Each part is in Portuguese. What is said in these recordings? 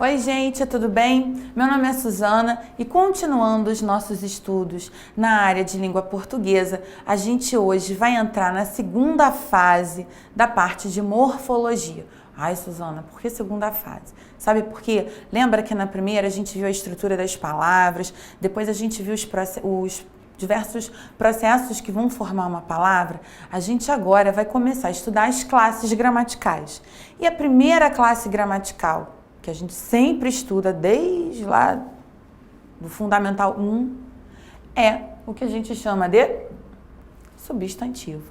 Oi, gente, tudo bem? Meu nome é Suzana e continuando os nossos estudos na área de língua portuguesa, a gente hoje vai entrar na segunda fase da parte de morfologia. Ai, Suzana, por que segunda fase? Sabe por quê? Lembra que na primeira a gente viu a estrutura das palavras, depois a gente viu os diversos processos que vão formar uma palavra? A gente agora vai começar a estudar as classes gramaticais. E a primeira classe gramatical, que a gente sempre estuda desde lá do Fundamental 1, é o que a gente chama de substantivo.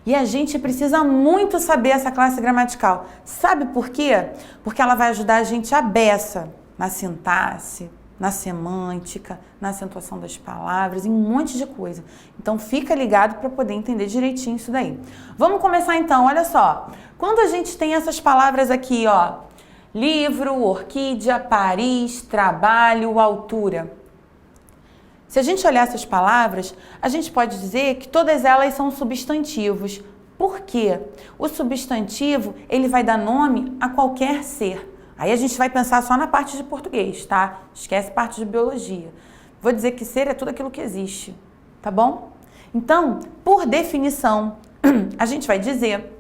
E a gente precisa muito saber essa classe gramatical. Sabe por quê? Porque ela vai ajudar a gente à beça, na sintaxe, na semântica, na acentuação das palavras, em um monte de coisa. Então fica ligado para poder entender direitinho isso daí. Vamos começar então, olha só. Quando a gente tem essas palavras aqui, ó, livro, orquídea, Paris, trabalho, altura. Se a gente olhar essas palavras, a gente pode dizer que todas elas são substantivos. Por quê? O substantivo, ele vai dar nome a qualquer ser. Aí a gente vai pensar só na parte de português, tá? Esquece a parte de biologia. Vou dizer que ser é tudo aquilo que existe, tá bom? Então, por definição, a gente vai dizer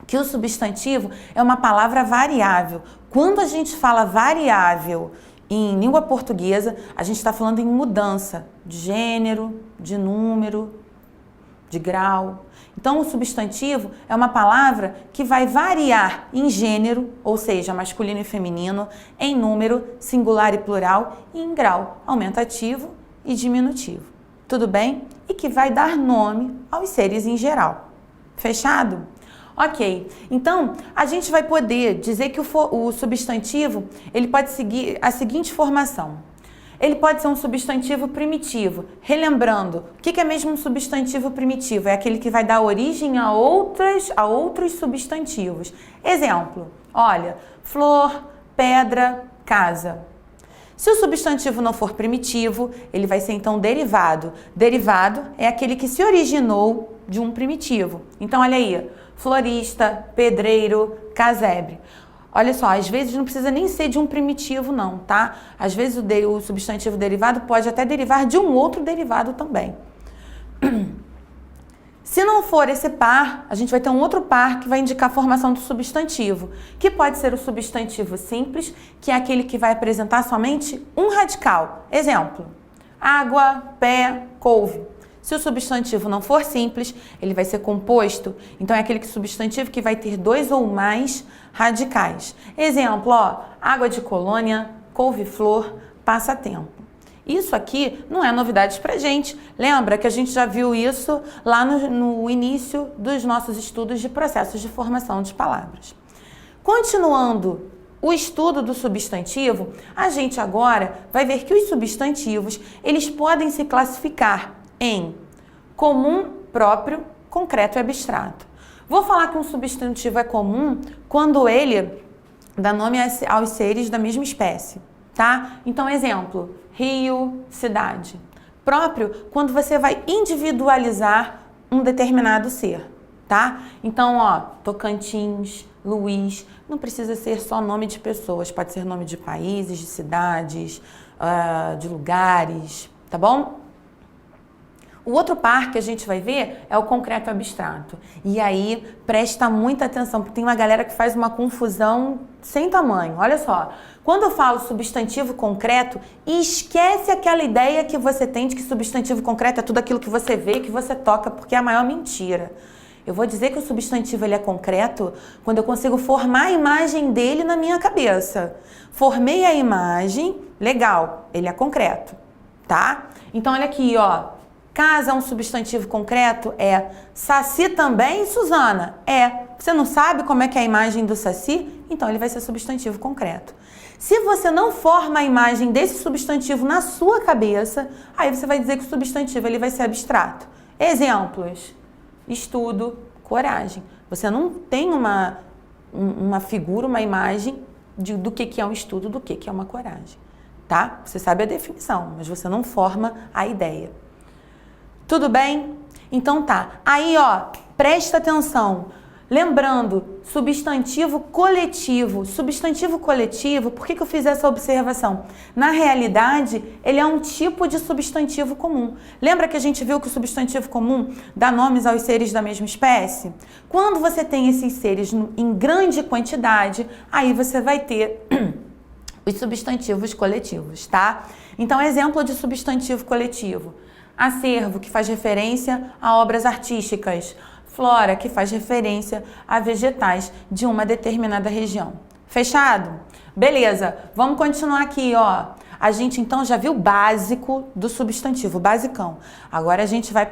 que o substantivo é uma palavra variável. Quando a gente fala variável em língua portuguesa, a gente está falando em mudança de gênero, de número, de grau. Então, o substantivo é uma palavra que vai variar em gênero, ou seja, masculino e feminino, em número, singular e plural, e em grau, aumentativo e diminutivo. Tudo bem? E que vai dar nome aos seres em geral. Fechado? Ok, então a gente vai poder dizer que o substantivo, ele pode seguir a seguinte formação. Ele pode ser um substantivo primitivo. Relembrando, o que é mesmo um substantivo primitivo? É aquele que vai dar origem a outros substantivos. Exemplo, olha, flor, pedra, casa. Se o substantivo não for primitivo, ele vai ser então derivado. Derivado é aquele que se originou de um primitivo. Então, olha aí, florista, pedreiro, casebre. Olha só, às vezes não precisa nem ser de um primitivo não, tá? Às vezes o substantivo derivado pode até derivar de um outro derivado também. Se não for esse par, a gente vai ter um outro par que vai indicar a formação do substantivo, que pode ser o substantivo simples, que é aquele que vai apresentar somente um radical. Exemplo, água, pé, couve. Se o substantivo não for simples, ele vai ser composto, então é aquele substantivo que vai ter dois ou mais radicais. Exemplo, ó, água de colônia, couve-flor, passatempo. Isso aqui não é novidade pra gente. Lembra que a gente já viu isso lá no início dos nossos estudos de processos de formação de palavras. Continuando o estudo do substantivo, a gente agora vai ver que os substantivos, eles podem se classificar em comum, próprio, concreto e abstrato. Vou falar que um substantivo é comum quando ele dá nome aos seres da mesma espécie, tá? Então, exemplo, rio, cidade. Próprio, quando você vai individualizar um determinado ser, tá? Então, ó, Tocantins, Luiz, não precisa ser só nome de pessoas, pode ser nome de países, de cidades, de lugares, tá bom? O outro par que a gente vai ver é o concreto abstrato. E aí, presta muita atenção, porque tem uma galera que faz uma confusão sem tamanho. Olha só, quando eu falo substantivo concreto, esquece aquela ideia que você tem de que substantivo concreto é tudo aquilo que você vê, que você toca, porque é a maior mentira. Eu vou dizer que o substantivo ele é concreto quando eu consigo formar a imagem dele na minha cabeça. Formei a imagem, legal, ele é concreto, tá? Então, olha aqui, ó. Casa é um substantivo concreto? É. Saci também, Suzana? É. Você não sabe como é que é a imagem do saci? Então ele vai ser substantivo concreto. Se você não forma a imagem desse substantivo na sua cabeça, aí você vai dizer que o substantivo ele vai ser abstrato. Exemplos: estudo, coragem. Você não tem uma figura, uma imagem do que é um estudo, do que é uma coragem, tá? Você sabe a definição, mas você não forma a ideia. Tudo bem? Então tá. Aí, ó, presta atenção. Lembrando, substantivo coletivo. Substantivo coletivo, por que eu fiz essa observação? Na realidade, ele é um tipo de substantivo comum. Lembra que a gente viu que o substantivo comum dá nomes aos seres da mesma espécie? Quando você tem esses seres em grande quantidade, aí você vai ter os substantivos coletivos, tá? Então, exemplo de substantivo coletivo. Acervo, que faz referência a obras artísticas. Flora, que faz referência a vegetais de uma determinada região. Fechado? Beleza, vamos continuar aqui, ó. A gente então já viu o básico do substantivo, basicão. Agora a gente vai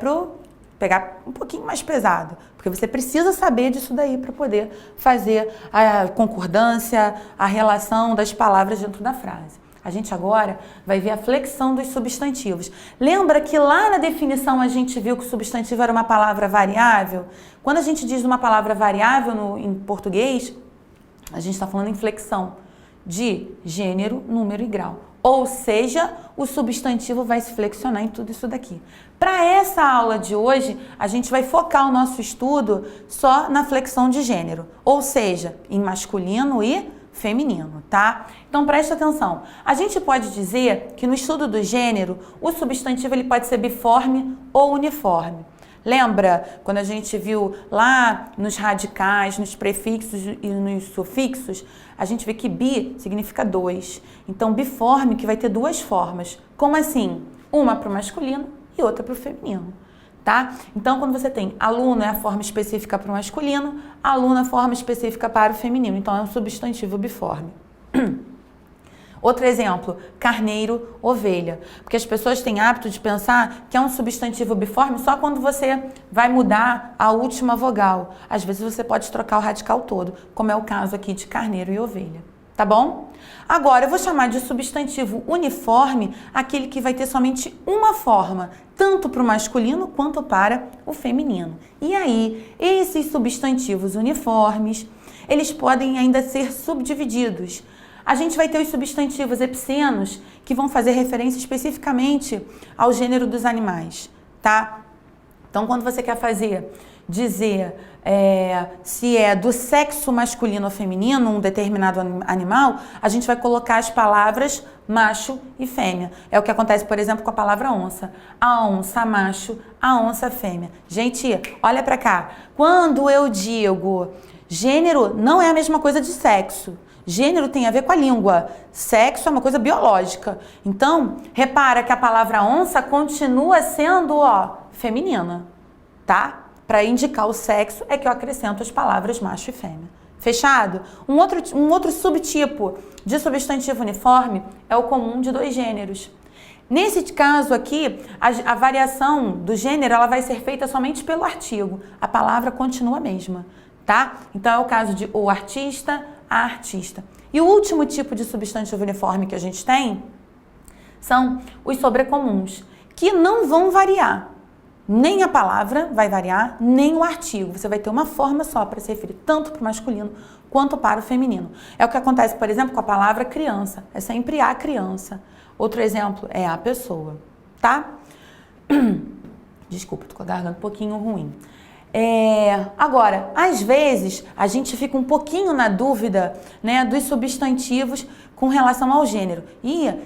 pegar um pouquinho mais pesado, porque você precisa saber disso daí para poder fazer a concordância, a relação das palavras dentro da frase. A gente agora vai ver a flexão dos substantivos. Lembra que lá na definição a gente viu que o substantivo era uma palavra variável? Quando a gente diz uma palavra variável em português, a gente está falando em flexão de gênero, número e grau. Ou seja, o substantivo vai se flexionar em tudo isso daqui. Para essa aula de hoje, a gente vai focar o nosso estudo só na flexão de gênero. Ou seja, em masculino e feminino, tá? Então preste atenção. A gente pode dizer que no estudo do gênero, o substantivo ele pode ser biforme ou uniforme. Lembra quando a gente viu lá nos radicais, nos prefixos e nos sufixos, a gente vê que bi significa dois. Então biforme que vai ter duas formas. Como assim? Uma para o masculino e outra para o feminino. Tá? Então, quando você tem aluno é a forma específica para o masculino, aluno é a forma específica para o feminino. Então, é um substantivo biforme. Outro exemplo, carneiro, ovelha. Porque as pessoas têm hábito de pensar que é um substantivo biforme só quando você vai mudar a última vogal. Às vezes, você pode trocar o radical todo, como é o caso aqui de carneiro e ovelha. Tá bom? Agora, eu vou chamar de substantivo uniforme aquele que vai ter somente uma forma, tanto para o masculino quanto para o feminino. E aí, esses substantivos uniformes, eles podem ainda ser subdivididos. A gente vai ter os substantivos epicenos, que vão fazer referência especificamente ao gênero dos animais, tá? Então, quando você quer dizer se é do sexo masculino ou feminino, um determinado animal, a gente vai colocar as palavras macho e fêmea. É o que acontece, por exemplo, com a palavra onça. A onça macho, a onça fêmea. Gente, olha pra cá. Quando eu digo gênero, não é a mesma coisa de sexo. Gênero tem a ver com a língua. Sexo é uma coisa biológica. Então, repara que a palavra onça continua sendo, feminina, tá? Para indicar o sexo é que eu acrescento as palavras macho e fêmea. Fechado? Um outro subtipo de substantivo uniforme é o comum de dois gêneros. Nesse caso aqui, a variação do gênero ela vai ser feita somente pelo artigo. A palavra continua a mesma, tá? Então é o caso de o artista, a artista. E o último tipo de substantivo uniforme que a gente tem são os sobrecomuns, que não vão variar. Nem a palavra vai variar, nem o artigo. Você vai ter uma forma só para se referir tanto para o masculino quanto para o feminino. É o que acontece, por exemplo, com a palavra criança. É sempre a criança. Outro exemplo é a pessoa, tá? Desculpa, tô com a garganta um pouquinho ruim. Agora, às vezes, a gente fica um pouquinho na dúvida, né, dos substantivos com relação ao gênero.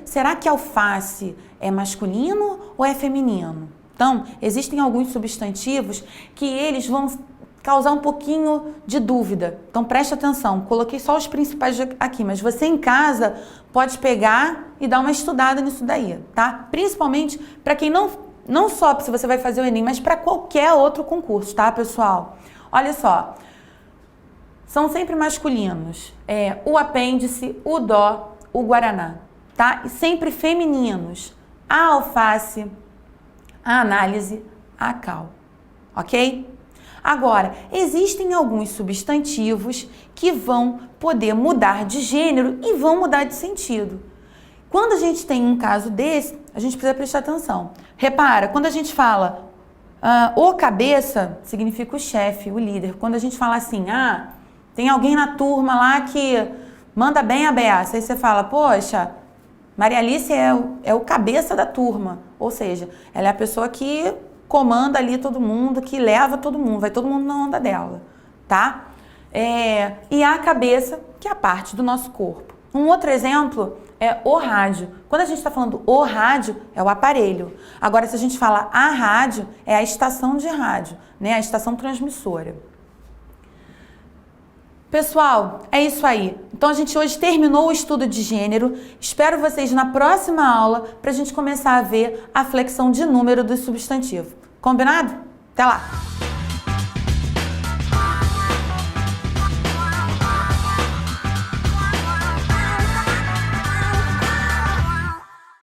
Será que alface é masculino ou é feminino? Então, existem alguns substantivos que eles vão causar um pouquinho de dúvida. Então, preste atenção. Coloquei só os principais aqui, mas você em casa pode pegar e dar uma estudada nisso daí, tá? Principalmente para quem não só se você vai fazer o Enem, mas para qualquer outro concurso, tá, pessoal? Olha só. São sempre masculinos. O apêndice, o dó, o guaraná, tá? E sempre femininos. A alface, a análise, a cal, ok? Agora, existem alguns substantivos que vão poder mudar de gênero e vão mudar de sentido. Quando a gente tem um caso desse, a gente precisa prestar atenção. Repara, quando a gente fala o cabeça, significa o chefe, o líder. Quando a gente fala assim, tem alguém na turma lá que manda bem a beça, aí você fala, poxa, Maria Alice é o cabeça da turma, ou seja, ela é a pessoa que comanda ali todo mundo, que leva todo mundo, vai todo mundo na onda dela, tá? e a cabeça, que é a parte do nosso corpo. Um outro exemplo é o rádio. Quando a gente está falando o rádio, é o aparelho. Agora, se a gente fala a rádio, é a estação de rádio, né? A estação transmissora. Pessoal, é isso aí. Então a gente hoje terminou o estudo de gênero. Espero vocês na próxima aula para a gente começar a ver a flexão de número do substantivo. Combinado? Até lá!